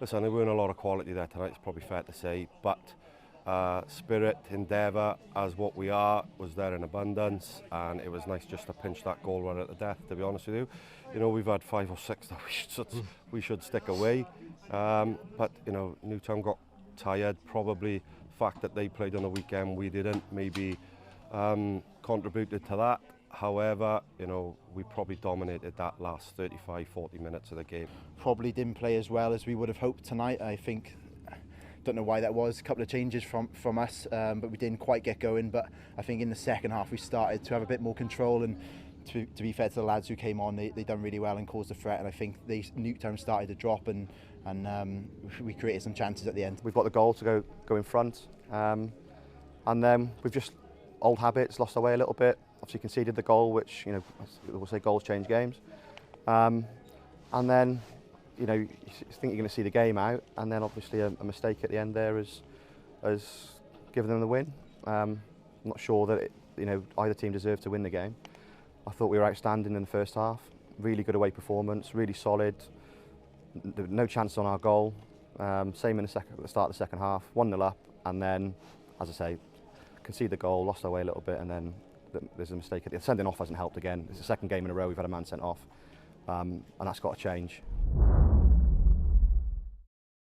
Listen, there weren't a lot of quality there tonight, it's probably fair to say, but spirit, endeavour, as what we are, was there in abundance, and it was nice just to pinch that goal right at the death, to be honest with you. You know, we've had 5 or 6 that we should stick away, but, you know, Newtown got tired, probably the fact that they played on the weekend, we didn't, maybe contributed to that. However, you know, we probably dominated that last 35-40 minutes of the game. Probably didn't play as well as we would have hoped tonight. I think, don't know why that was, a couple of changes from us, but we didn't quite get going. But I think in the second half we started to have a bit more control, and to be fair to the lads who came on, they done really well and caused a threat, and I think Newtown started to drop, and we created some chances at the end. We've got the goal to go in front, and then we've just, old habits, lost our way a little bit. Obviously conceded the goal, which, you know, we'll say goals change games. And then, you know, you think you're going to see the game out, and then obviously a mistake at the end there has given them the win. I'm not sure that you know, either team deserved to win the game. I thought we were outstanding in the first half. Really good away performance, really solid. No chance on our goal. Same in at the start of the second half, 1-0 up, and then, as I say, conceded the goal, lost our way a little bit, and then there's a mistake. The sending off hasn't helped again. It's the second game in a row we've had a man sent off, and that's got to change.